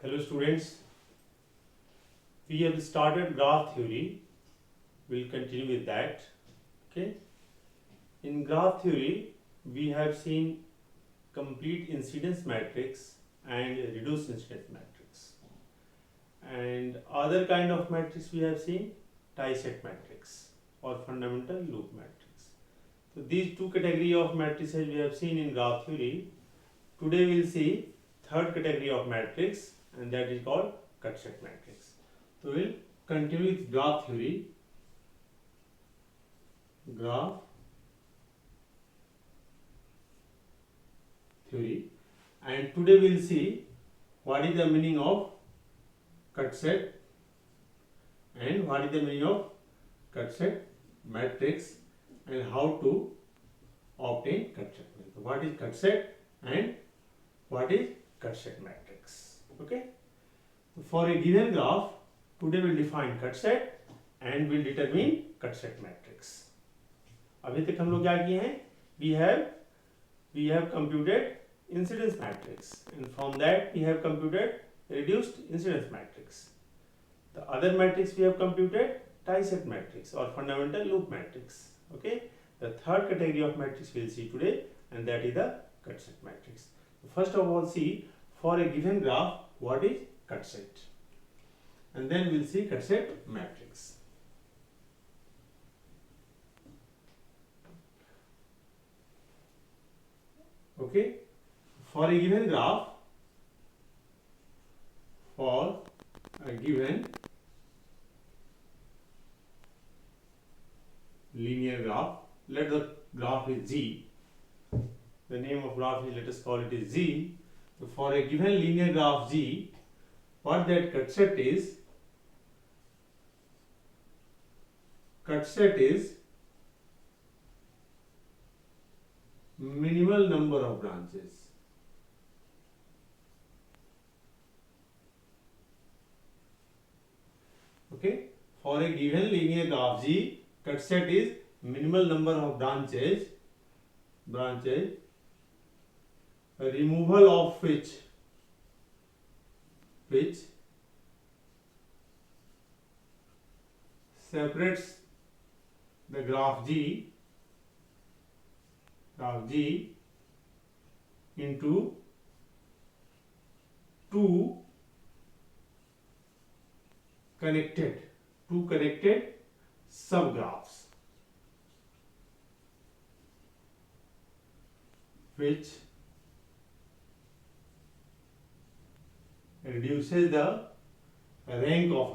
Hello students, we have started graph theory. We'll continue with that. Okay. In graph theory, we have seen complete incidence matrix and reduced incidence matrix. And other kind of matrix we have seen tie-set matrix or fundamental loop matrix. So these two category of matrices we have seen in graph theory. Today we'll see third category of matrix, and that is called cut-set matrix. So we'll continue with graph theory. Graph theory, and today we'll see what is the meaning of cut-set and what is the meaning of cut-set matrix and how to obtain cut-set matrix. What is cut-set and what is cut-set matrix? Okay. For a given graph, today we'll define cut-set and we'll determine cut-set matrix. अभी तक हम लोग क्या किए हैं? We have computed incidence matrix, and from that we have computed reduced incidence matrix. The other matrix we have computed tie-set matrix or fundamental loop matrix. Okay. The third category of matrix we'll see today, and that is the cut-set matrix. First of all, see for a given graph what is cut-set, and then we'll see cut-set matrix. Okay, for a given graph, for a given linear graph, let the graph is G. The name of graph is, let us call it is Z. So for a given linear graph G, what that cut-set is? Cut-set is minimal number of branches. Okay, for a given linear graph G, cut-set is minimal number of branches, removal of which separates the graph G into two connected subgraphs, which reduces the rank of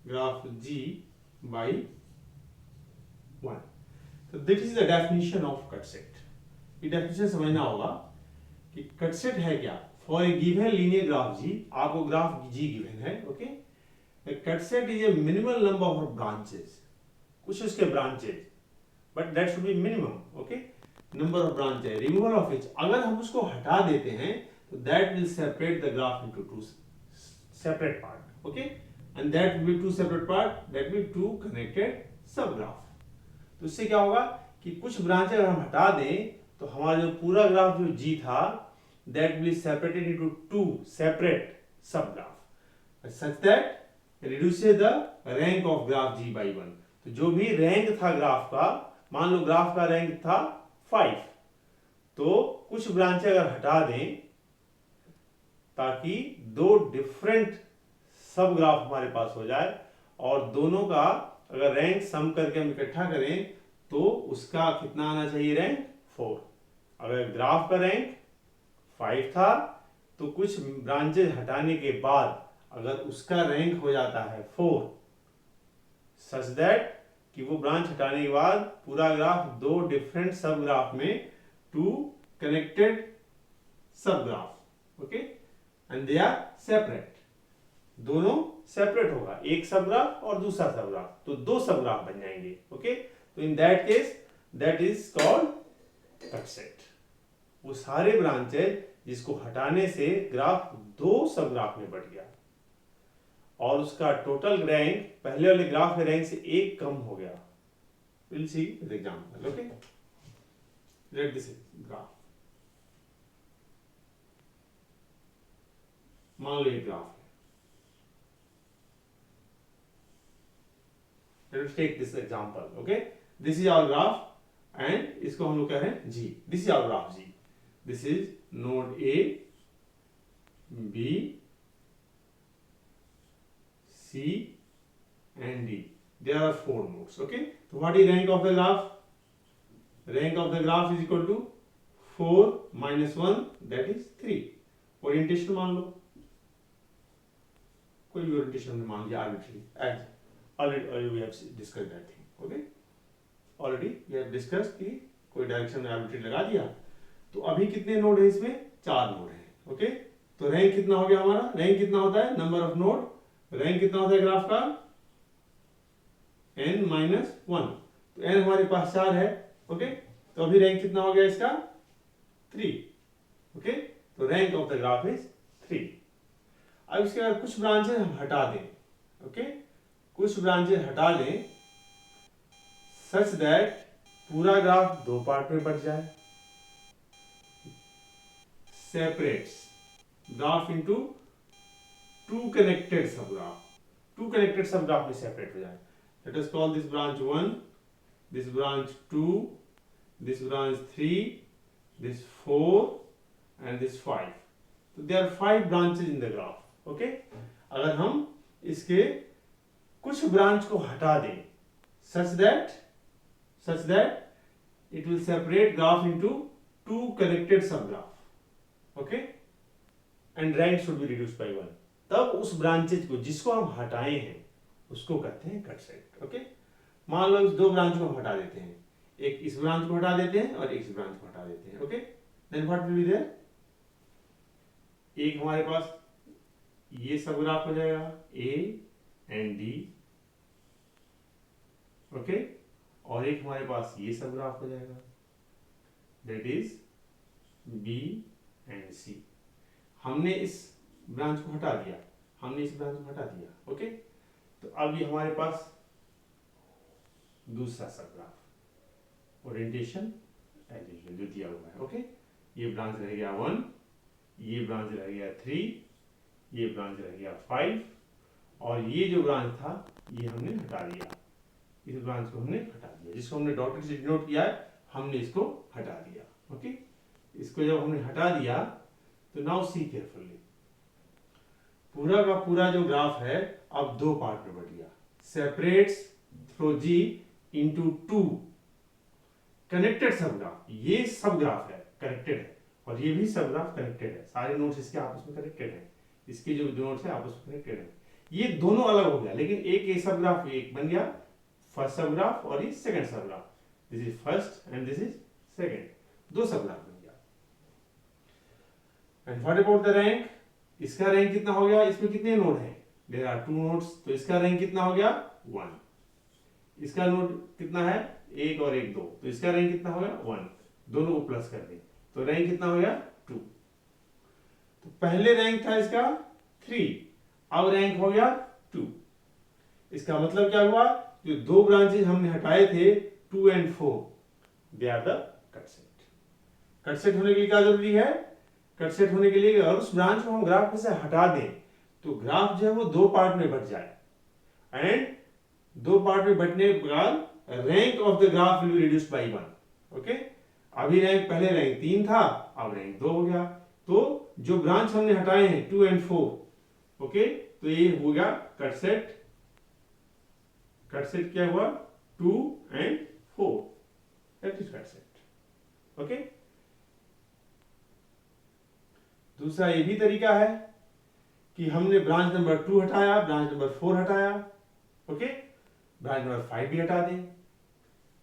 graph G by 1. So this is the definition of cut-set. ये definition समझना होगा कि cut-set है क्या? For a given linear graph G, आपको graph G given है, okay? A cut-set is a minimal number of branches. कुछ उसके branches, but that should be minimum, okay? Number of branches, removal of which, अगर हम उसको हटा देते हैं, तो that will separate the graph into two separate part, okay? And that will be two separate part, that will be two connected subgraph. तो इससे क्या होगा कि कुछ ब्रांच अगर हम हटा दें तो हमारा जो पूरा ग्राफ जो G था, that will be separated into two separate subgraph, such that reduces the rank of graph G by 1. तो जो भी रैंक था ग्राफ का, मान लो ग्राफ का रैंक था 5, तो कुछ ब्रांच अगर हटा दें ताकि दो डिफरेंट सब ग्राफ हमारे पास हो जाए और दोनों का अगर रैंक सम करके हम इकट्ठा करें तो उसका कितना आना चाहिए? रैंक 4. अगर ग्राफ का रैंक 5 था तो कुछ ब्रांचेज हटाने के बाद अगर उसका रैंक हो जाता है 4, सच दैट कि वो ब्रांच हटाने के बाद पूरा ग्राफ दो डिफरेंट सब ग्राफ में two connected subgraph, okay, and they are separate. दोनों सेपरेट होगा, एक सब ग्राफ और दूसरा सब ग्राफ, तो दो सब ग्राफ बन जाएंगे, ओके. तो इन that case that is called cut-set. वो सारे ब्रांचेज जिसको हटाने से ग्राफ दो सब ग्राफ में बढ़ गया और उसका टोटल रैंक पहले वाले ग्राफ के रैंक से एक कम हो गया. Will see with example, okay. Let this graph. मान लो एक ग्राफ है, let us take this example, okay, this is our graph and इसको हम लोग कह रहे हैं G, this is our graph G, this is node A, B, C and D, there are 4 nodes, okay, so what is rank of the graph? Rank of the graph is equal to 4 minus 1, that is 3. Orientation मान लो, कोई भी orientation मान लिया arbitrary, as already we have discussed that thing, okay, already we have discussed कि कोई direction में arbitrary लगा दिया, तो अभी कितने नोड है इसमें? 4 नोड है, ओके, तो रैंक कितना हो गया हमारा? रैंक कितना होता है? नंबर ऑफ नोड, रैंक कितना होता है ग्राफ का? n माइनस 1, तो n हमारे पास 4 है, ओके, तो अभी रैंक कितना हो गया इसका? 3, ओके, तो rank of the graph is 3. अब इसके बाद कुछ ब्रांचेस हम हटा दें, ओके, कुछ ब्रांचेस हटा लें सच दैट पूरा ग्राफ 2 पार्ट में बट जाए, सेपरेट्स ग्राफ इनटू 2 कनेक्टेड सब ग्राफ, 2 कनेक्टेड सब ग्राफ में सेपरेट हो जाए. Let us call this branch 1, this branch 2, this branch 3, this 4 and this 5. So there are 5 branches in the graph. Okay? अगर हम इसके कुछ ब्रांच को हटा दें such that it will separate graph into 2 connected subgraph. Okay? And rank should be reduced by 1. तब उस branches को जिसको हम हटाए हैं उसको कहते हैं कट सेट. ओके, मान लो इस 2 ब्रांच को हम हटा देते हैं, एक इस ब्रांच को हटा देते हैं और इस ब्रांच को हटा देते हैं. Okay, then what will be there? एक हमारे पास ये सब ग्राफ हो जाएगा A एंड D, ओके, और एक हमारे पास ये सब ग्राफ हो जाएगा that is B and C. हमने इस ब्रांच को हटा दिया, हमने इस ब्रांच को हटा दिया, ओके, तो अब ये हमारे पास दूसरा सब ग्राफ ओरिएंटेशन एज यूजुअल जो दिया हुआ है. ओके, ये ब्रांच रह गया 1, ये ब्रांच रह गया 3, ये ब्रांच रह गया 5 और ये जो ब्रांच था ये हमने हटा दिया, इस ब्रांच को हमने हटा दिया, जिसको हमने डॉटेड से डिनोट किया है हमने इसको हटा दिया. ओके, इसको जब हमने हटा दिया तो नाउ सी केयरफुली, पूरा का पूरा जो ग्राफ है अब 2 पार्ट में बट गया, separates through G into 2 connected सब ग्राफ. ये सब ग्राफ है कनेक्टेड है और ये भी सब ग्राफ कनेक्टेड है, सारे नोड्स इसके आपस में कनेक्टेड है, इसके जो नोड्स है आपस में कनेक्टेड है. ये दोनों अलग हो गया लेकिन एक सब ग्राफ एक बन गया, फर्स्ट सब ग्राफ और ये सेकंड सब graph, this is first and this is second, 2 सब ग्राफ बन गया. And what about the rank? इसका रैंक कितना हो गया? इसमें कितने नोड हैं? देयर आर 2 नोड्स, तो इसका रैंक कितना हो गया? 1. इसका नोड कितना है? 1 और 1 2, तो इसका रैंक कितना हो गया? 1. दोनों को प्लस कर दें तो रैंक कितना हो गया? 2. तो पहले रैंक था इसका 3, अब रैंक हो गया 2. इसका मतलब क्या हुआ? जो 2 ब्रांचेस हमने हटाए थे 2 and 4, they are the cut set. Cut set होने के लिए क्या जरूरी है? कट सेट होने के लिए अगर उस ब्रांच को हम ग्राफ में से हटा दें तो ग्राफ जो है वो 2 पार्ट में बट जाए एंड 2 पार्ट में बटने के बाद rank of the graph will be reduced by 1. Okay, अभी रैंक पहले रैंक 3 था, अब रैंक 2 हो गया. तो जो ब्रांच हमने हटाए हैं 2 एंड 4, ओके, तो ये हो गया कट सेट. कट सेट क्या हुआ? 2 and 4, that is cut set. Okay, दूसरा ये भी तरीका है कि हमने ब्रांच नंबर 2 हटाया, ब्रांच नंबर 4 हटाया, ओके, ब्रांच नंबर 5 भी हटा दें,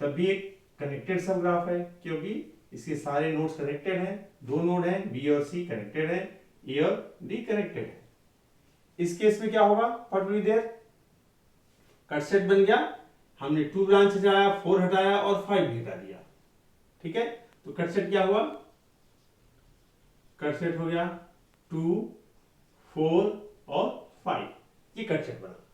तब भी एक कनेक्टेड सब ग्राफ है क्योंकि इसके सारे नोड्स कनेक्टेड हैं. 2 नोड हैं B और C कनेक्टेड हैं, A और D कनेक्टेड है. इस केस में क्या होगा? What will be there? Cut set बन गया, हमने 2 ब्रांच हटाया, 4 हटाया और 5 भी हटा दिया. ठीक है, तो कट सेट क्या हुआ? कट सेट हो गया 2, 4 और 5, ये कट सेट बना.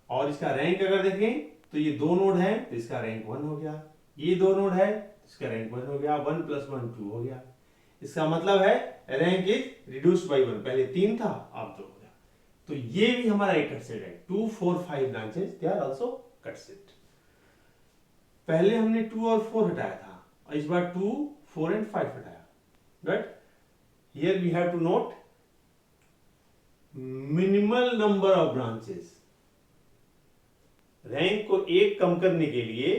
और इसका रैंक अगर देखें तो ये 2 नोड है तो इसका रैंक 1 हो गया, ये 2 नोड है तो इसका रैंक 1 हो गया, 1 + 1 2 हो गया. इसका मतलब है रैंक इज रिड्यूस्ड बाय 1, पहले 3 था अब 2 हो गया। तो ये भी हमारा एक कट सेट है। 2, 4, 5 branches they are also cut set. पहले हमने 2 और 4 हटाया था और इस बार 2, 4 एंड 5 हटाया। But here we have to note minimal number of branches. Rank को एक कम करने के लिए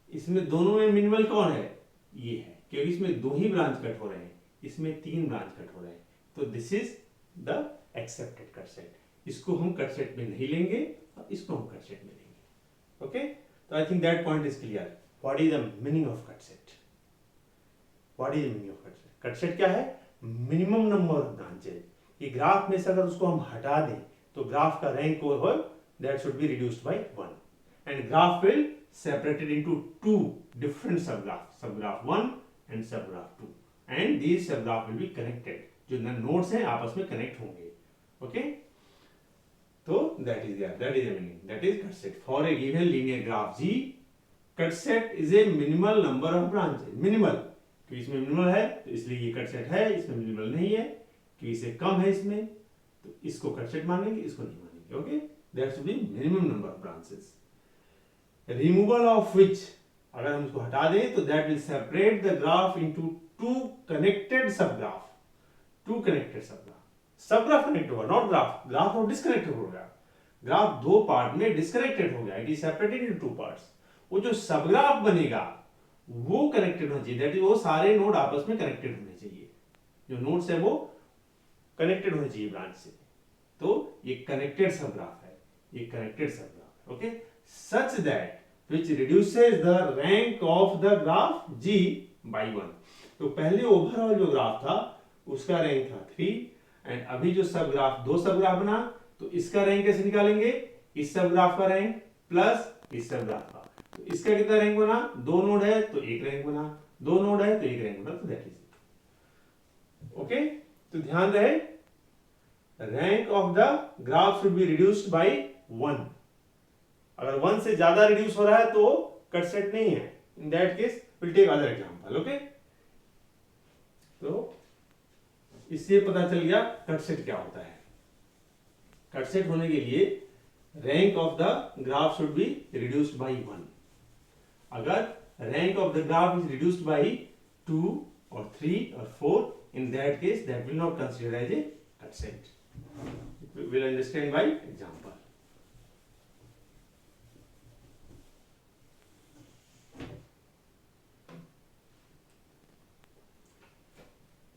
इसमें दोनों में मिनिमल कौन है, ये है, क्योंकि इसमें 2 ही ब्रांच कट हो रहे हैं, इसमें 3 ब्रांच कट हो रहे हैं। तो this is the accepted cut set. इसको हम कट सेट में नहीं लेंगे और इसको हम कट सेट में लेंगे। ओके, तो I think that point is clear. What is the meaning of cut set? What is the meaning of cut set? Cut set क्या है? Minimum number of branches. कि ग्राफ में से अगर उसको हम हटा दें तो ग्राफ का रैंक हो that should be reduced by 1, and graph will separated into 2 different subgraphs, subgraph 1 and subgraph 2, and these subgraph will be connected. जो नोड्स हैं आपस में कनेक्ट होंगे। ओके, तो that is the meaning, that is cut set. For a given linear graph G, cut set is a minimal number of branches. minimal क्योंकि इसमें minimal है तो इसलिए ये कट सेट है, इसमें मिनिमल नहीं है क्योंकि इससे कम है इसमें, तो इसको कट सेट मानेंगे, इसको नहीं मानेंगे। Okay, that should be minimum number of branches. Removal of which, अगर हम इसको हटा दें तो that will separate the graph into 2 connected subgraph. 2 connected subgraph. Subgraph connected होगा, not graph. Graph तो disconnected हो गया। ग्राफ 2 पार्ट में डिस्कनेक्टेड हो गया, it is separated into 2 parts. वो जो सबग्राफ बनेगा वो कनेक्टेड होना चाहिए, दैट इज वो सारे नोड आपस में कनेक्टेड होने चाहिए। जो नोड्स है वो कनेक्टेड होने चाहिए ब्रांच से, तो ये कनेक्टेड सबग्राफ है, ये कनेक्टेड सबग्राफ है। Okay, such that which reduces the rank of the graph G by 1। तो पहले ओवरऑल जो ग्राफ था उसका रैंक था 3, एंड अभी जो सब ग्राफ 2 सब ग्राफ बना तो इसका रैंक कैसे निकालेंगे? इस सब ग्राफ का रैंक प्लस इस सब ग्राफ का। तो इसका कितना रैंक बना? 2 नोड है तो 1 रैंक बना, 2 नोड है तो 1 रैंक बना, तो दैट इज ओके। तो ध्यान रहे, rank of the graph should be reduced by 1। अगर 1 से ज्यादा रिड्यूस हो रहा है तो कट सेट नहीं है। In that case will take other example. Okay, तो इससे पता चल गया कट सेट क्या होता है। कट सेट होने के लिए rank of the graph should be reduced by 1। अगर rank of the graph is reduced by 2 और 3 और 4, in that case that will not consider as a cut set. We will understand by example.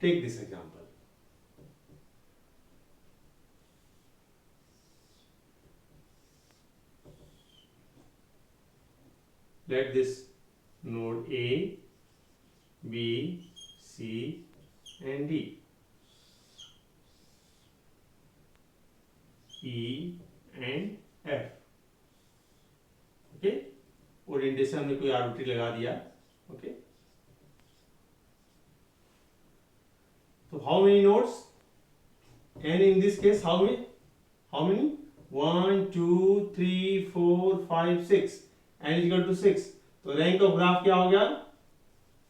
Take this example. Let this node A, B, C and D, E and F, okay, orientation में कोई arbitrary लगा दिया। Okay, तो how many nodes? And in this case how many? 1 2 3 4 5 6 and is equal to 6। तो rank of graph क्या हो गया?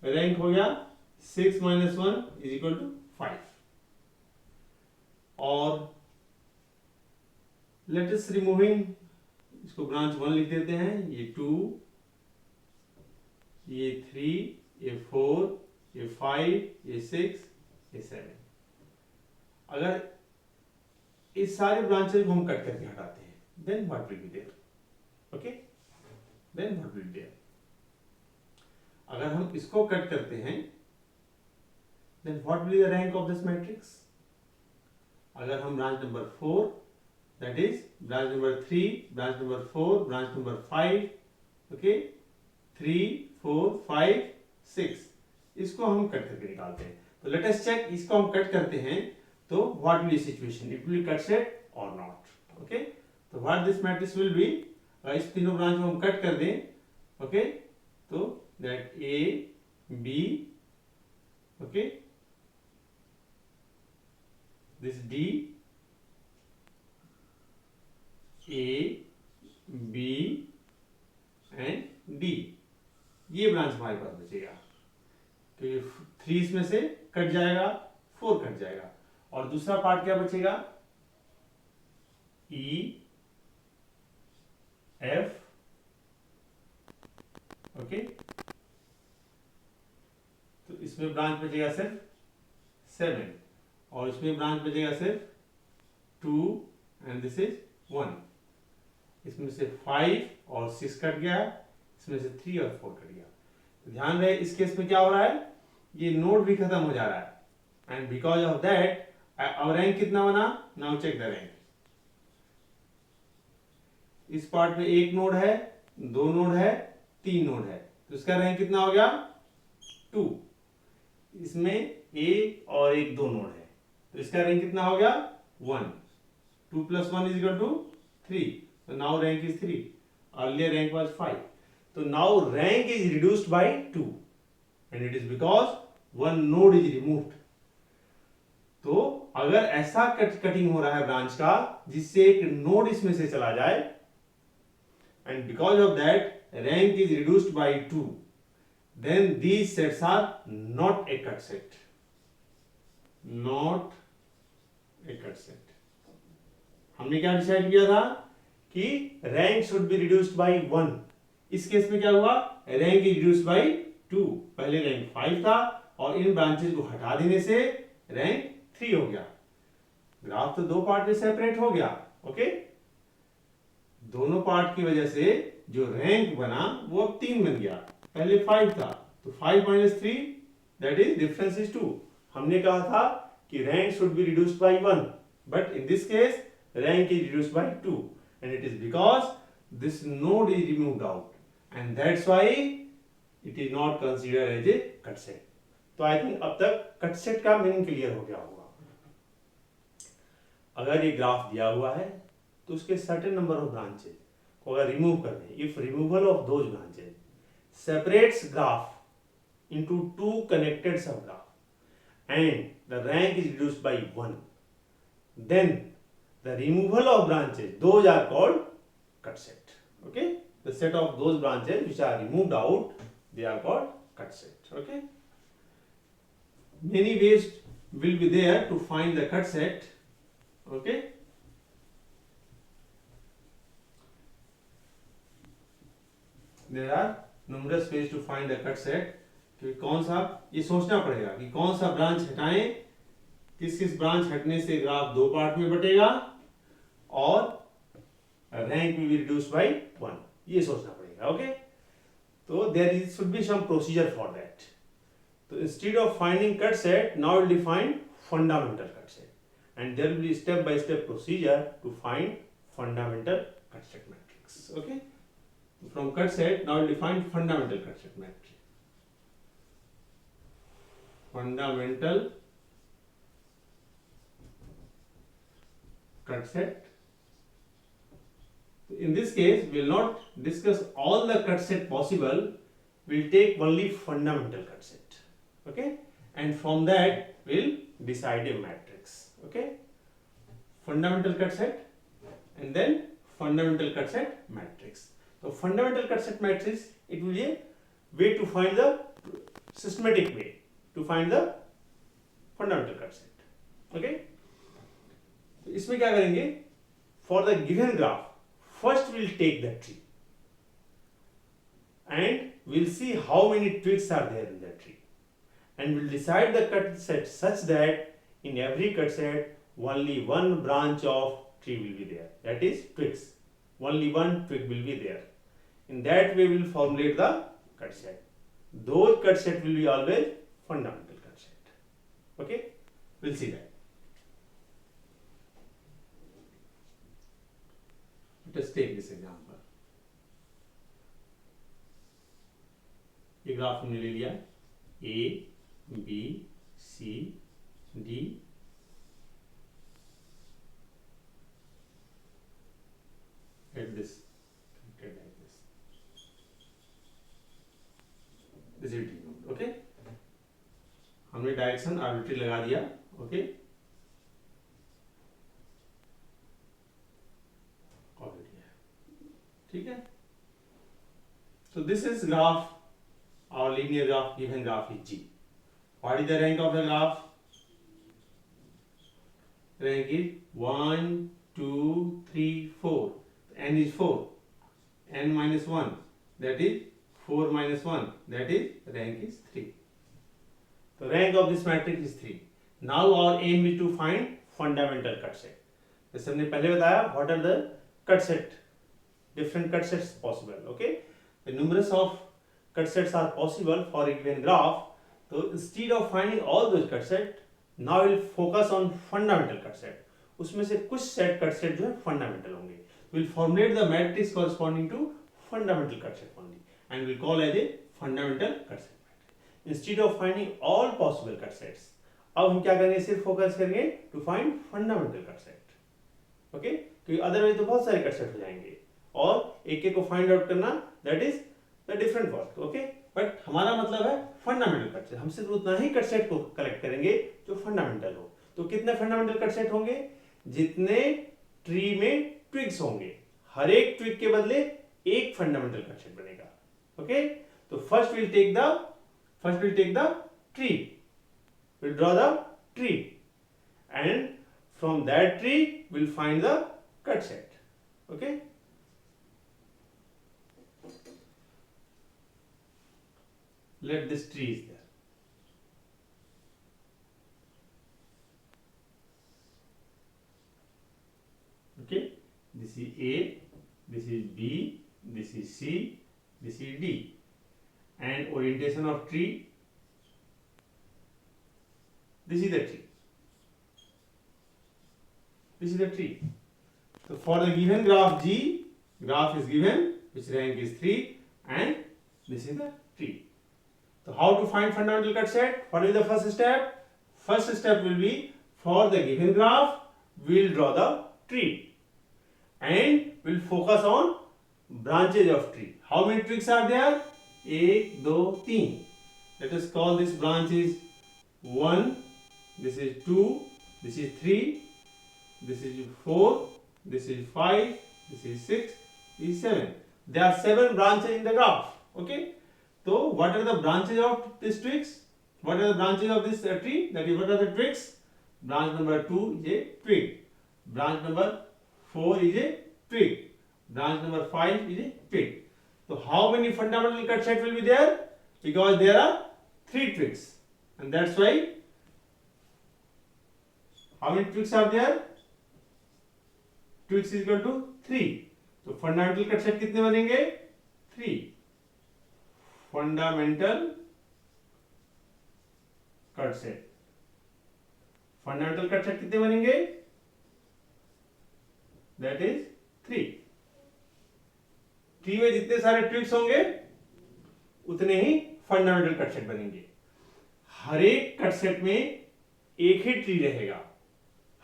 Rank हो गया 6 minus 1 is equal to 5। और let us removing, इसको ब्रांच 1 लिख देते हैं, ये 2, ये 3, ये 4, ये 5, ये 6, ये 7। अगर इस सारे ब्रांचेस को हम कट करके हटाते हैं, then what will be there? Okay, then what will be there? अगर हम इसको कट करते हैं then what will be the rank of this matrix? अगर हम branch number 4, that is branch number 3, branch number 4, branch number 5, okay, 3 4 5 6, इसको हम cut करके निकालते हैं। तो लेट अस चेक, इसको हम कट करते हैं तो what will B situation, it will cut set और नॉट। ओके, तो what this matrix will B, इस तीनों ब्रांच को हम कट कर दें, ओके, तो that A B, okay, this D, A B and D, ये ब्रांच हमारे पास बचेगा क्योंकि 3 इसमें से कट जाएगा, 4 कट जाएगा, और दूसरा पार्ट क्या बचेगा, ई एफ, ओके। तो इसमें ब्रांच बचेगा सिर्फ 7, और इसमें ब्रांच बचेगा सिर्फ 2 एंड दिस इज 1। इसमें से 5 और 6 कट गया, इसमें से 3 और 4 कट गया। तो ध्यान रहे इस केस में क्या हो रहा है, ये नोड भी खत्म हो जा रहा है, एंड बिकॉज ऑफ दैट अब रैंक कितना बना, नाउ चेक द रैंक। इस पार्ट में 1 नोड है, 2 नोड है, 3 नोड है, तो इसका रैंक कितना हो गया, 2। इसमें 1 और 1 2 नोड है, तो इसका रैंक कितना हो गया, 1। 2 + 1 = 3, so now rank is 3, earlier rank was 5, so now rank is reduced by 2 and it is because one node is removed। तो अगर ऐसा कटिंग हो रहा है ब्रांच का जिससे एक नोड इसमें से चला जाए, and because of that rank is reduced by 2, then these sets are not a cut set, not a cut set। हमने क्या डिसाइड किया था कि rank should be reduced by 1। इस केस में क्या हुआ, रैंक इज रिड्यूस्ड बाय 2। पहले रैंक 5 था और इन ब्रांचेस को हटा देने से रैंक 3 हो गया। ग्राफ तो दो पार्ट में सेपरेट हो गया, ओके। दोनों पार्ट की वजह से जो रैंक बना वो अब 3 बन गया, पहले 5 था, तो 5 - 3 दैट इज डिफरेंस इज 2। हमने कहा था कि rank should be reduced by 1, but in this case rank is reduced by 2, and it is because this node is removed out, and that's why it is not considered as a cut set। तो I think अब तक cut set का meaning clear हो गया होगा। अगर ये graph दिया हुआ है तो उसके सर्टेन नंबर ऑफ ब्रांचेज को अगर रिमूव कर दें, if removal of those branches separates graph into 2 connected सब graph and the rank is reduced by 1, then the removal of branches, those are called cut set, okay। The set of those branches which are removed out, they are called cut set, okay। Many ways will be there to find the cut set, okay। There are numerous ways to find the cut set। कि कौन सा, ये सोचना पड़ेगा कि कौन सा branch हटाएं, किस किस ब्रांच हटने से ग्राफ दो पार्ट में बटेगा और rank will be reduced by 1, ये सोचना पड़ेगा, ओके। तो there is should be some procedure for that. तो instead of finding cut set, now will define fundamental cut set and there will be step by step procedure to find fundamental cut set matrix, okay. From cut set now will define fundamental cut set matrix. Fundamental cut set। In this case, we will not discuss all the cut set possible. We will take only fundamental cut set, okay? And from that, we will decide a matrix, okay? Fundamental cut set, and then fundamental cut set matrix. So, fundamental cut set matrix, it will be a way to find the systematic way to find the fundamental cut set, okay? तो इसमें क्या करेंगे, for the given graph first will take the tree and will see how many twigs are there in the tree and will decide the cut set such that in every cut set only one branch of tree will be there, that is twigs, only one twig will be there. In that way will formulate the cut set. Those cut set will be always fundamental cut set, okay. Will see that. Let's take this example। ये graph हमने ले लिया A, B, C, D, at this connected like this। This is D node, okay। हमने direction arbitrary लगा दिया, okay. ठीक है। So this is graph, our linear graph, given graph is G, What is the rank of the graph? Rank is 1, 2, 3, 4. N is 4. N minus 1. That is 4 minus 1. That is rank is 3. The rank of this matrix is 3. Now our aim is to find fundamental cut set. जैसे हमने पहले बताया, what are the cut set? Different cut sets possible. Okay, the numerous of cut sets are possible for a given graph. So instead of finding all those cut set, now we'll focus on fundamental cut set. उसमें से कुछ set cut set जो है fundamental होंगे. We'll formulate the matrix corresponding to fundamental cut set only, and we'll call as a fundamental cut set matrix. Instead of finding all possible cut sets, अब हम क्या करेंगे, सिर्फ फोकस करेंगे to find fundamental cut set. Okay, क्योंकि otherwise तो बहुत सारे कट सेट हो जाएंगे और एक एक को फाइंड आउट करना that is the different work. Okay, but हमारा मतलब है फंडामेंटल कट सेट. हम सिर्फ उतना ही कट सेट को कलेक्ट करेंगे जो फंडामेंटल हो. तो कितने फंडामेंटल कट सेट होंगे? जितने ट्री में ट्विग्स होंगे, हर एक ट्विग के बदले एक फंडामेंटल कट सेट बनेगा. ओके, तो first will take the tree. We'll draw the tree, and from that tree we'll find the cut set. Okay, let this tree is there. Okay, this is A, this is B, this is C, this is D, and orientation of tree. This is the tree. This is the tree. So for the given graph G, graph is given, which rank is 3, and this is the tree. So how to find fundamental cut set? What is the first step? First step will be, for the given graph, we'll draw the tree, and we'll focus on branches of tree. How many twigs are there? 1, 2, 3. Let us call this branch is 1. This is 2, this is 3, this is 4, this is 5, this is 6, this is 7. There are 7 branches in the graph. Okay, so what are the branches of these twigs? What are the branches of this tree? That is, what are the twigs? Branch number 2 is a twig. Branch number 4 is a twig. Branch number 5 is a twig. So how many fundamental cut set will be there? Because there are 3 twigs, and that's why. How many twigs are there? Twigs is equal to 3. तो fundamental cut set कितने बनेंगे? 3. Fundamental cut set. Fundamental cut set कितने बनेंगे? That is 3. Tree में जितने सारे twigs होंगे उतने ही फंडामेंटल कट सेट बनेंगे. हर एक कट सेट में एक ही ट्री रहेगा.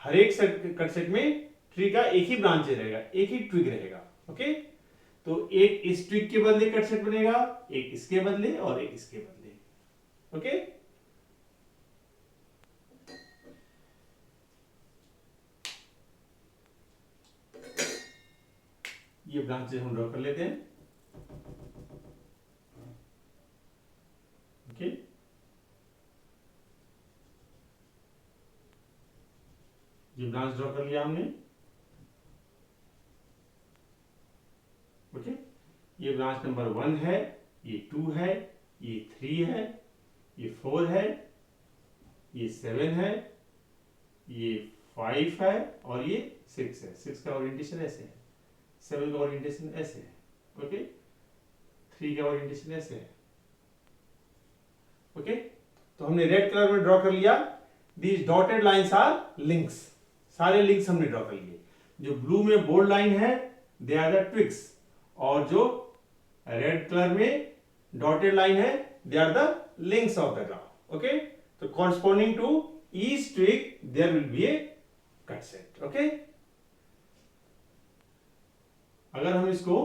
हर एक कट सेट में ट्री का एक ही ब्रांच रहेगा, एक ही ट्विग रहेगा. ओके, तो एक इस ट्विग के बदले कट सेट बनेगा, एक इसके बदले और एक इसके बदले. ओके, ये ब्रांचेस हम ड्रॉ कर लेते हैं. ओके, ये ब्रांच ड्रॉ कर लिया हमने. ओके, ये ब्रांच नंबर 1 है, ये 2 है, ये 3 है, ये 4 है, ये 7 है, ये 5 है और ये 6 है. 6 का ओरिएंटेशन ऐसे है, 7 का ओरिएंटेशन ऐसे है. ओके, 3 का ओरिएंटेशन ऐसे है. ओके, तो हमने रेड कलर में ड्रॉ कर लिया. These dotted lines are links. सारे लिंक्स हमने ड्रॉ कर लिए. जो ब्लू में बोल्ड लाइन है दे आर द ट्विग्स, और जो रेड कलर में डॉटेड लाइन है they are the links of the graph. Okay, तो corresponding to each twig there will be a cut set. Okay, अगर हम इसको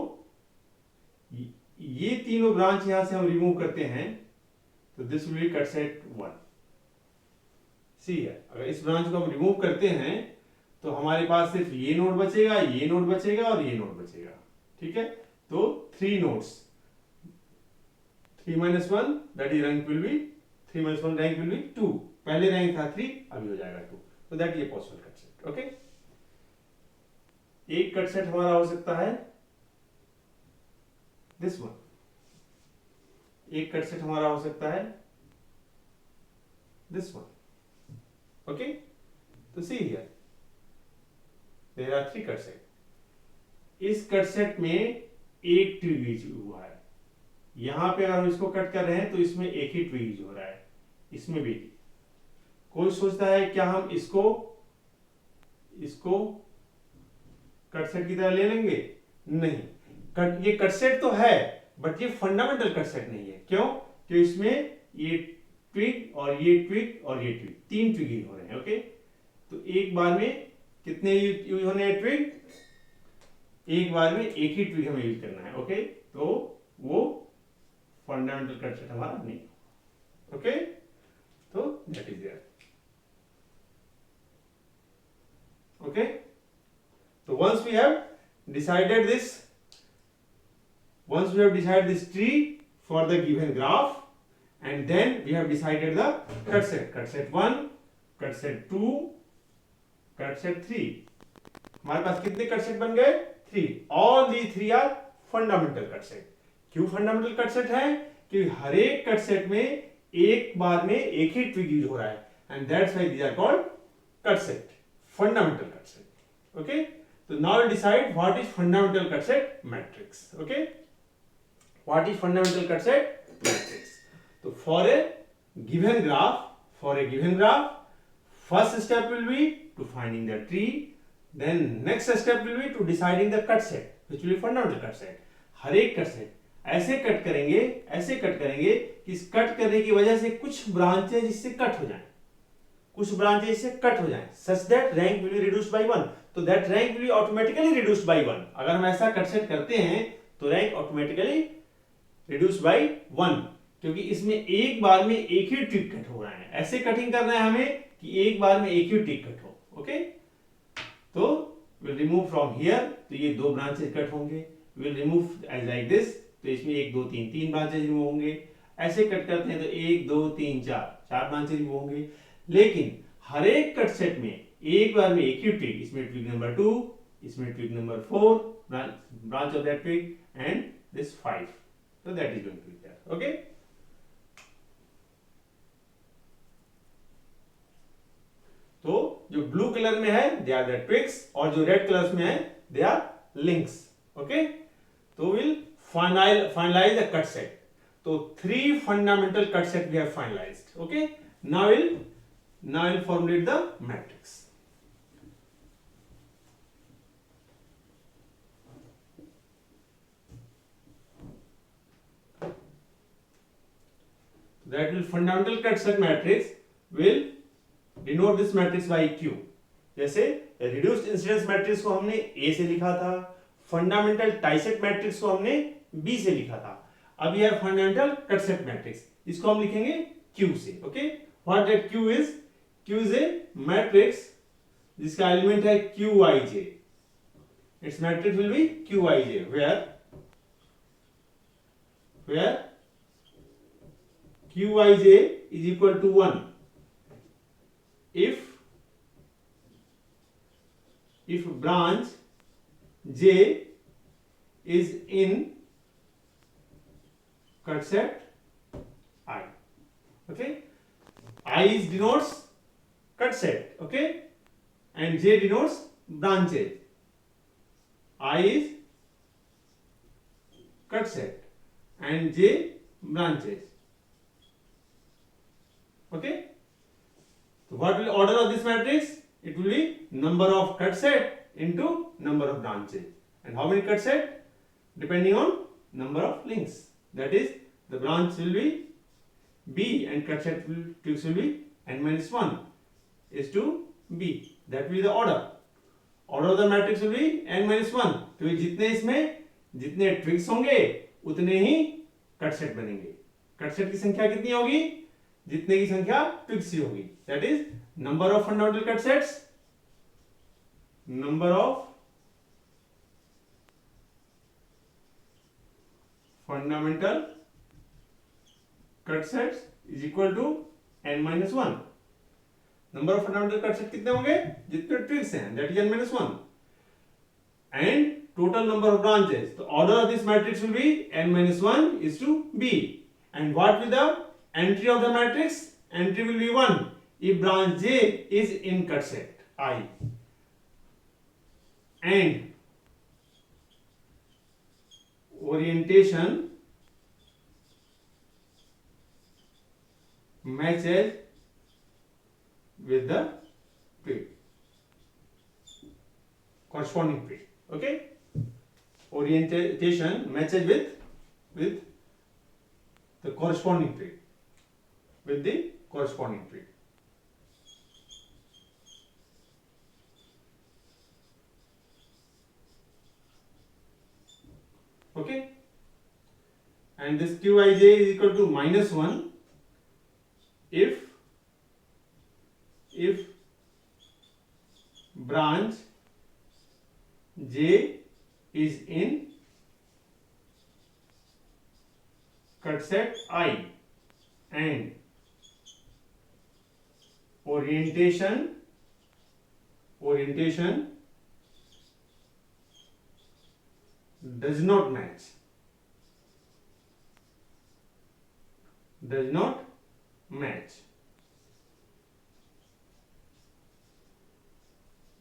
ये तीनों ब्रांच यहां से हम रिमूव करते हैं तो this will be cut set 1. सी है, अगर इस ब्रांच को हम रिमूव करते हैं तो हमारे पास सिर्फ ये नोड बचेगा, ये नोड बचेगा और ये नोड बचेगा. ठीक है, तो 3 nodes, 3 - 1 that is rank will B 3 minus 1 rank will B 2, पहले रैंक था 3, अभी हो जाएगा 2, तो that is a possible cut set. Okay, एक कट सेट हमारा हो सकता है दिस वन, एक कट सेट हमारा हो सकता है दिस वन। ओके, तो see here there are 3 cut set. इस कट सेट में एक ट्विग यूज हुआ है, यहां पे अगर हम इसको कट कर रहे हैं तो इसमें एक ही ट्विग यूज हो रहा है, इसमें भी। कोई सोचता है क्या हम इसको कट सेट की तरह ले लेंगे? नहीं, ये कट सेट तो है बट ये फंडामेंटल कट सेट नहीं है। क्यों? क्योंकि इसमें ये ट्विग और ये ट्विग और ये ट्विग, 3 ट्विग हो रहे हैं। ओके, तो एक बार में कितने यूज होने हैं ट्विग? एक बार में एक ही ट्विग हमें यूज करना है। ओके, तो वो फंडामेंटल कट सेट हमारा नहीं। ओके, तो that is there. Okay, so once we have decided this tree for the given graph, and then we have decided the cut set 1, cut set 2, cut set 3। हमारे पास कितने cut set बन गए? 3। All the 3 are fundamental cut set. क्यों fundamental cut set है? क्योंकि हर एक cut set में एक बार में एक ही ट्विग यूज हो रहा है, and that's why these are called cut set, fundamental cut set. Okay, so now we'll decide what is fundamental cut set matrix. Okay, what is fundamental cut set matrix? So for a given graph, first step will be to finding the tree, then next step will be to deciding the cut set, which will be fundamental cut set. हर एक cut set ऐसे cut करेंगे कि इस cut करने की वजह से कुछ ब्रांचेज इससे कट हो जाएं, such that rank will be reduced by 1, तो that rank will be automatically reduced by 1। अगर हम ऐसा कट सेट करते हैं तो रैंक ऑटोमेटिकली रिड्यूस बाय 1, क्योंकि इसमें एक बार में एक ही ट्विग कट हो रहा है। ऐसे कटिंग करना है हमें कि एक बार में एक ही ट्विग कट हो। ओके, तो विल रिमूव फ्रॉम हियर, तो ये 2 ब्रांचेस कट होंगे। Will remove edge like this, तो इसमें 1 2 3 ब्रांचेस रिमूव होंगे। ऐसे कट करते हैं तो 1 2 3 4 ब्रांचेस रिमूव होंगे। लेकिन हर एक कट सेट में एक बार में एक ही ट्विग, इसमें ट्विग नंबर 2, इसमें twig number 4, branch of that twig, and this 5, so that is going to be there। okay, तो जो ब्लू कलर में है दे आर द ट्विग्स, और जो रेड कलर में है दे आर लिंक्स। ओके, तो will finalise the cut set. तो 3 fundamental cut set we have finalised. Okay, now we'll formulate the matrix। That will fundamental cut set matrix will denote this matrix by Q। जैसे reduced incidence matrix को हमने A से लिखा था, fundamental tie set matrix को हमने B से लिखा था। अब यह fundamental cut set matrix, इसको हम लिखेंगे Q से। Okay, what that Q is a matrix जिसका एलिमेंट है Qij। its matrix will be Qij, where Qij is equal to 1 if branch J is in cut set I। okay, I is denotes cut set, okay, and J denotes branches। I is cut set and J branches। okay, so what will order of this matrix? It will be number of cut set into number of branches, and how many cut set? Depending on number of links, that is the branch will be B and cut set twigs will be n minus 1 is to B, that will be the order of the matrix will be n minus 1, क्योंकि जितने इसमें जितने twigs होंगे उतने ही cut set बनेंगे। Cut set की संख्या कितनी होगी? जितने की संख्या ट्विग्स की होगी, that is number of fundamental cut sets, number of fundamental cut sets is equal to n-1। Number of fundamental cut set कितने होंगे? जितने ट्विग्स हैं, that is n-1, and total number of branches. तो order of this matrix will be n-1 is to b, and what will the entry of the matrix? Entry will be 1 if branch J is in cut set I, and orientation matches with the twig, corresponding twig. Okay, orientation matches with the corresponding twig, with the corresponding twig. Okay, and this qij is equal to -1 if branch J is in cut set I, and orientation does not match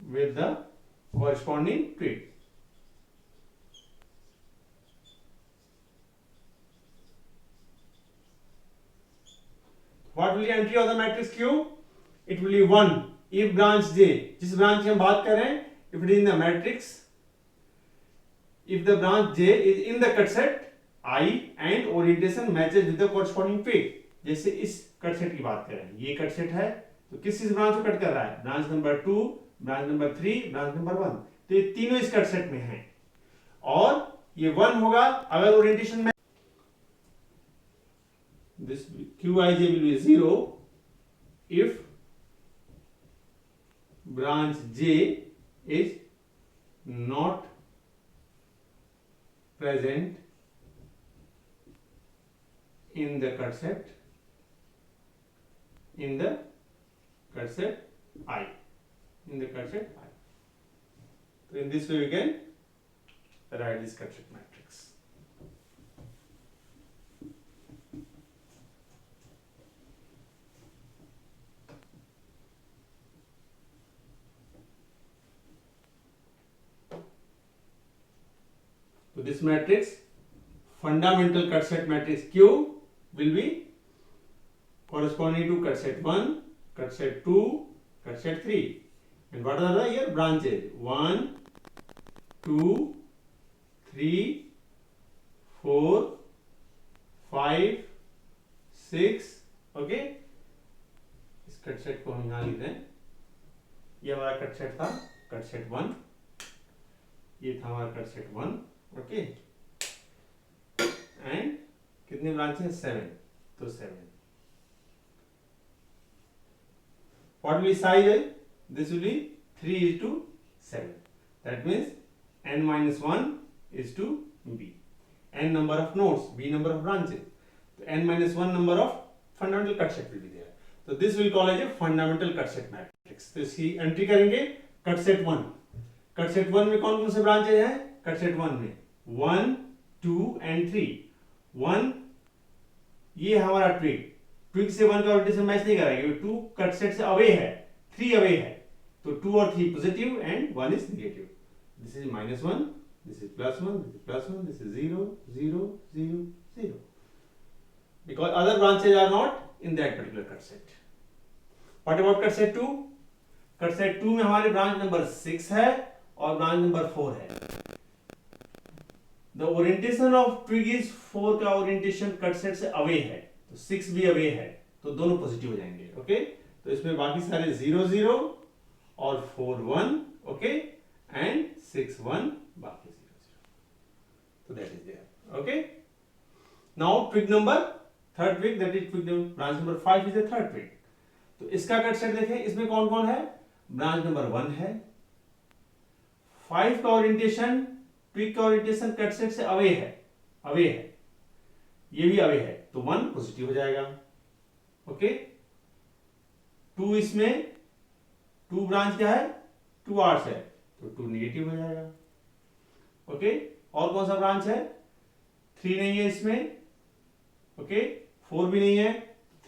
with the corresponding twig. What will be entry of the matrix Q? It will be 1 if branch J, जिस branch की हम बात कर रहे हैं, if it is in the matrix, if the branch J is in the cut set I and orientation matches with the corresponding twig. जैसे इस cut set की बात कर रहे हैं, ये कट सेट है, तो किस ब्रांच को कट कर रहा है? Branch number 2, branch number 3, branch number 1। तो ये तीनों इस कट सेट में हैं, और ये 1 होगा अगर ओरिएंटेशन में this qij will be 0 if branch J is not present in the cut set I, in the cut set I. So in this way we can write this cut set matrix. So this matrix, fundamental cut set matrix Q, will be corresponding to cut set 1, cut set 2, cut set 3. And what are the here branches? 1, 2, 3, 4, 5, 6. Okay, इस cut set को हम यहाँ लिख दें। ये हमारा cut set था, cut set 1, ये था हमारा कट सेट 1। ओके, एंड कितने ब्रांचेस? 7, तो 7। What will be size? This will be 3:7. That means n-1 is to b. N number of nodes, b number of branches. So n-1 number of fundamental cut set will be there. So this will call as a fundamental cut set matrix. तो इसकी entry करेंगे cut set 1। Cut set 1 में कौन कौन से branches हैं? Cut set 1 में 1, 2 and 3। 1 ये हमारा ट्विग से 1 का ओरिएंटेशन मैच नहीं करेगा, 2 कट सेट से अवे है, 3 अवे है, तो 2 और 3 positive and 1 is negative. This is -1, this is +1, this is +1, this is 0, 0, 0, 0, because other branches are not in that particular cut set. What about cut set 2? Cut set 2 में हमारे branch number 6 है और branch number 4 है। The orientation of twig is 4 का orientation cut set से away है, तो 6 भी अवे है, तो दोनों पॉजिटिव हो जाएंगे। ओके, तो इसमें बाकी सारे 0 0 और 4 1, ओके, एंड 6 1 बाकी 0 0, तो that is there. Okay, now twig number third twig, that is twig branch number 5 is the third twig. तो इसका कट सेट देखें, इसमें कौन कौन है? ब्रांच नंबर 1 है, 5 का ओरिएंटेशन, ट्विग का ओरिएंटेशन कट सेट से अवे है, ये भी अवे है, तो 1 पॉजिटिव हो जाएगा। ओके, 2 इसमें 2 ब्रांच क्या है, 2 आर्ट्स है, तो 2 निगेटिव हो जाएगा। ओके, और कौन सा ब्रांच है, 3 नहीं है इसमें, ओके, 4 भी नहीं है,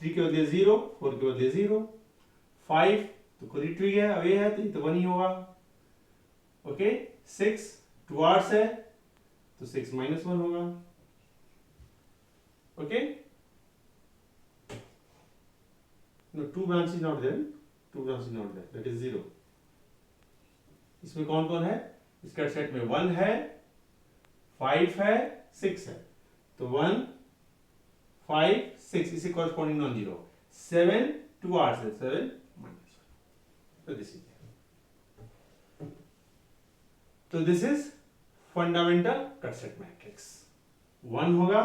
3 के बदले 0, 4 के बदले 0, 5 तो खुद ही ट्विग है, अवे है, तो ये तो 1 ही होगा। ओके, 6 2 आर्ट्स है, तो 6 -1 होगा। Okay, no 2 branch is not there, 2 branch is not there, that is 0। इसमें कौन कौन है, इसका सेट में 1 है, 5 है, 6 है, तो 1 5 6 इसे कॉरेस्पॉन्डिंग नॉन जीरो, 7 2 आर्ट्स है, 7 -1, तो this is fundamental cut set matrix. 1 होगा,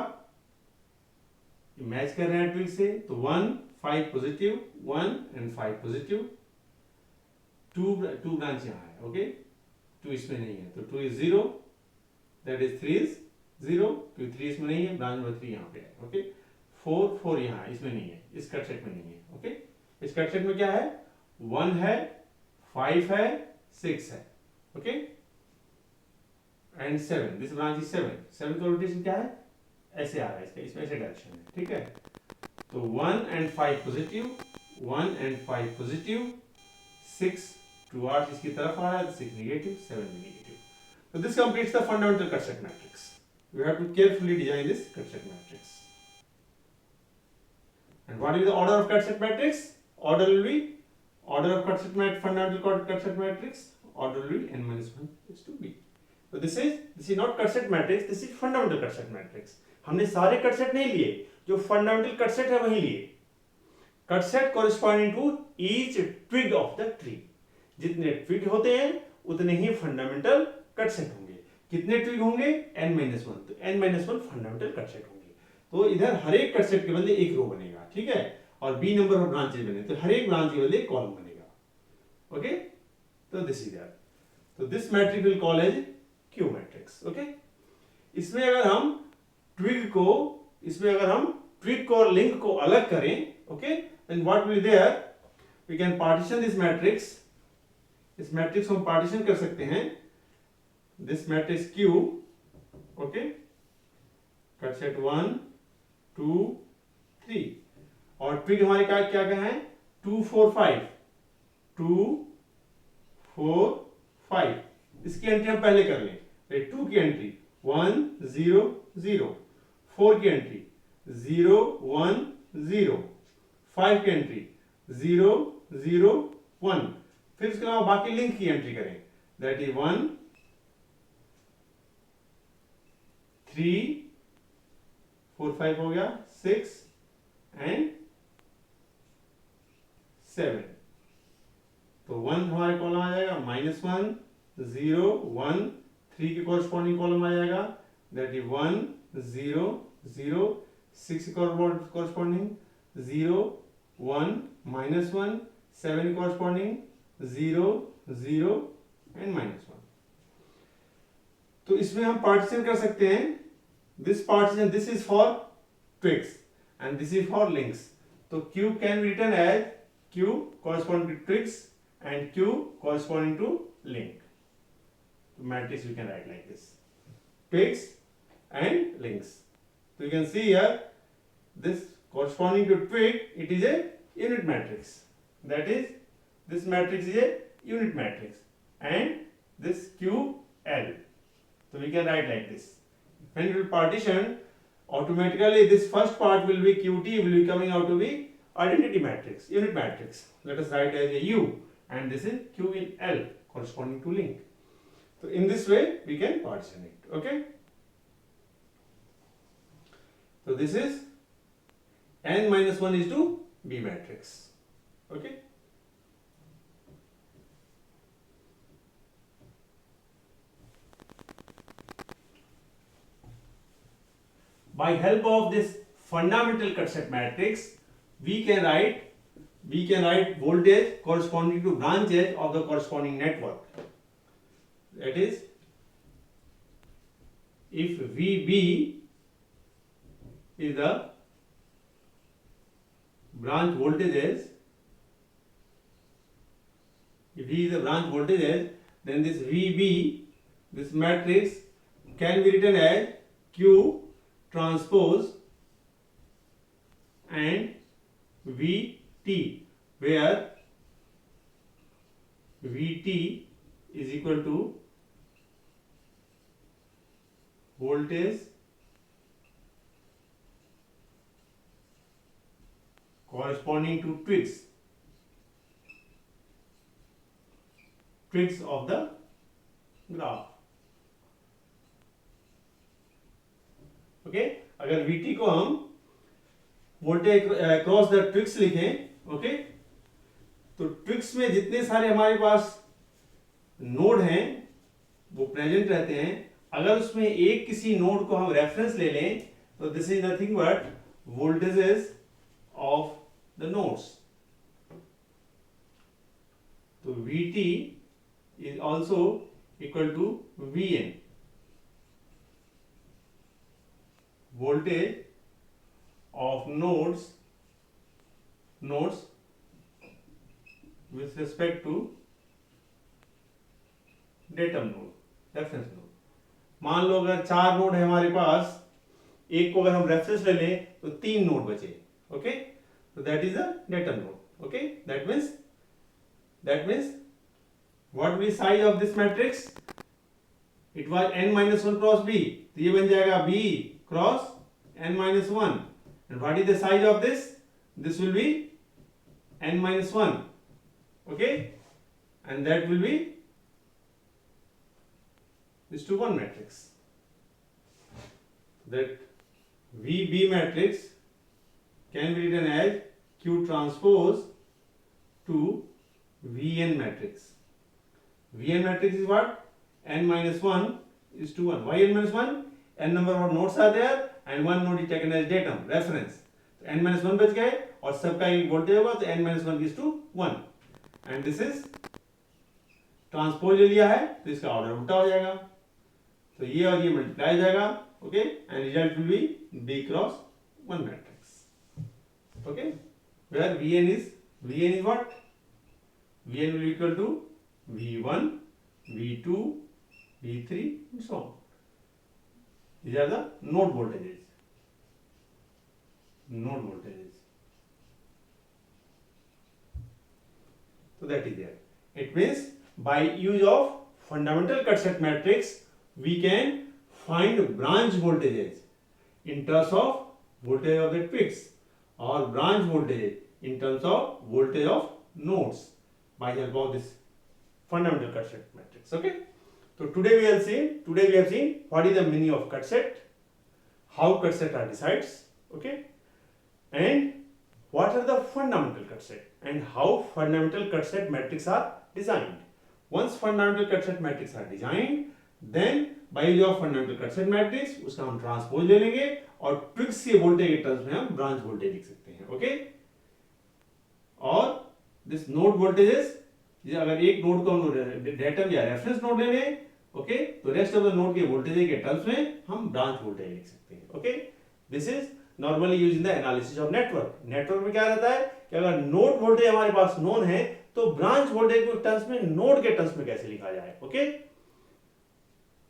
मैच कर रहे हैं ट्विग से, तो 1 5 पॉजिटिव, 1 एंड 5 पॉजिटिव, 2 ब्रांच यहाँ है, ओके, 2 इसमें नहीं है, तो 2 इज 0, दैट इज 3 इज 0, क्योंकि 3 इसमें नहीं है, ब्रांच नंबर 3 यहाँ पे है। ओके, 4 यहाँ है, इसमें नहीं है, इस कट सेट में नहीं है। ओके, इस कट सेट में क्या है, 1 है, 5 है, 6 है, okay, and 7, this branch is 7 का रोटेशन क्या है, ऐसे आ रहा है, इसका इसमें ऐसे डायरेक्शन है, ठीक है, तो 1 and 5 positive, 1 and 5 positive, 6 2 arts इसकी तरफ आ रहा है, 6 negative, 7 negative. So this completes the fundamental cut set matrix. We have to carefully design this cut set matrix. And what is the order of cut set matrix? Order will be order of cut set fundamental cut set matrix. Order will be n-1 is to b. So this is not cut set matrix. This is fundamental cut set matrix. हमने सारे cut set नहीं लिए, जो fundamental cut set है वही लिए। Cut set corresponding to each twig of the tree. जितने twig होते हैं उतने ही फंडामेंटल कट सेट होंगे। कितने ट्विग होंगे, n-1, तो n-1 फंडामेंटल कट सेट होंगे। तो इधर हर एक कट सेट के बदले एक रो बनेगा, ठीक है, और b नंबर ऑफ ब्रांचेज बने, तो हर एक ब्रांच के बदले एक कॉलम बनेगा। ओके, तो दिस इज दैट, तो this matrix will call as Q matrix. Okay, इसमें अगर हम ट्विग को और लिंक को अलग करें, okay, then what will there, we can partition this matrix. इस मैट्रिक्स को हम पार्टीशन कर सकते हैं, this matrix Q, okay, cut set 1 2 3, और ट्विग हमारे क्या क्या क्या है, 2 4 5, 2 4 5, इसकी एंट्री हम पहले कर लें। 2 की एंट्री 1 0 0, 4 की एंट्री 0 1 0, 5 की एंट्री 0 0 1, फिर उसके अलावा बाकी लिंक की एंट्री करें, दैट इज 1 3 4 5 हो गया, 6 एंड 7, तो 1 हमारे कॉलम आ जाएगा, -1 0 1, 3 के कॉरेस्पॉन्डिंग कॉलम आ जाएगा, that is 1 0 0, 6 corresponding 0 1 -1, 7 corresponding 0 0 and -1। तो इसमें हम पार्टीशन कर सकते हैं, this partition, this is for twigs and this is for links. तो Q can be written as Q corresponding to twigs and Q corresponding to link. So matrix we can write like this, twigs and links. So you can see here, this corresponding to twig, it is a unit matrix. That is, this matrix is a unit matrix, and this QL. So we can write like this. When you will partition, automatically this first part will be QT, will be coming out to be identity matrix, unit matrix. Let us write as a U, and this is Q in L corresponding to link. So in this way we can partition it. Okay, so this is n-1 is to B matrix. Okay, by help of this fundamental cut set matrix, we can write voltage corresponding to branches of the corresponding network. That is, if VB is the branch voltages, if V is the branch voltages, then this VB, this matrix can be written as Q transpose and VT, where VT is equal to voltage corresponding to twigs of the graph. Okay, अगर VT को हम voltage cross the twigs लिखें, okay, तो twigs में जितने सारे हमारे पास node हैं वो प्रेजेंट रहते हैं. अगर उसमें एक किसी नोड को हम रेफरेंस ले लें तो this is nothing but voltages of the nodes. तो VT is also equal to Vn, voltage of nodes with respect to datum node, reference node. मान लो अगर 4 नोड है हमारे पास, एक को अगर हम रेफरेंस ले लें तो 3 नोड बचे. ओके, तो that is the datum node. Okay, that means what will be size of this matrix? It was n minus 1 cross b. तो ये बन जाएगा b cross n minus 1. And what is the size of this? This will be n minus 1. Okay? And that will be this to 1 matrix. That VB matrix can be written as Q transpose to Vn matrix. Vn matrix is what? N minus 1 is to 1. Why n minus 1? N number of nodes are there and one node is taken as datum, reference. So n minus 1 बच गए और सबका एक voltage होगा तो n minus 1 is to 1. And this is transpose ले लिया है तो इसका ऑर्डर उल्टा हो जाएगा. तो ये और ये मल्टीप्लाई हो जाएगा. Okay, and result will be B cross 1 matrix. Okay, where Vn is what? Vn will be equal to V1, V2, V3 and so on. These are the node voltages. So that is there. It means by use of fundamental cut set matrix, we can find branch voltages in terms of voltage of the twigs or branch voltage in terms of voltage of nodes by help of this fundamental cut set matrix. Okay, so today we have seen what is the meaning of cut set, how cut set are decided, okay, and what are the fundamental cut set and how fundamental cut set matrix are designed. Once fundamental cut set matrix are designed, then by use of fundamental cut set matrix उसका हम transpose ले लेंगे और twigs के voltage के terms में हम branch voltage लिख सकते हैं. ओके, और दिस नोड वोल्टेजेस, अगर एक नोड को हम डेटम या रेफरेंस नोड ले लें, ओके, तो रेस्ट ऑफ द नोड के वोल्टेज के टर्म्स में हम ब्रांच वोल्टेज लिख सकते हैं. Okay, this is normally used in the analysis of network. Network में क्या रहता है कि अगर नोड वोल्टेज हमारे पास नोन है तो ब्रांच वोल्टेज को टर्म्स में नोड के टर्म्स में कैसे लिखा जाए. ओके,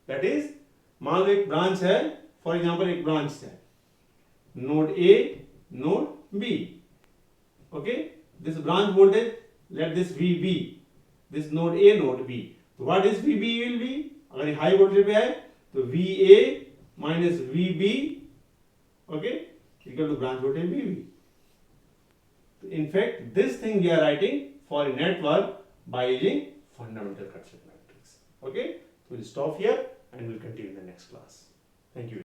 दैट इज, मान लो एक ब्रांच है, फॉर एग्जांपल एक ब्रांच है node A node B. Okay, this branch voltage, let this VB, this node A node B. So what is VB will be? अगर ये हाई वोल्टेज पे है तो VA minus VB, okay, equal to branch voltage VB. So in fact, this thing we are writing for a network by using fundamental cut set matrix. Okay, so we'll stop here and we'll continue in the next class. Thank you.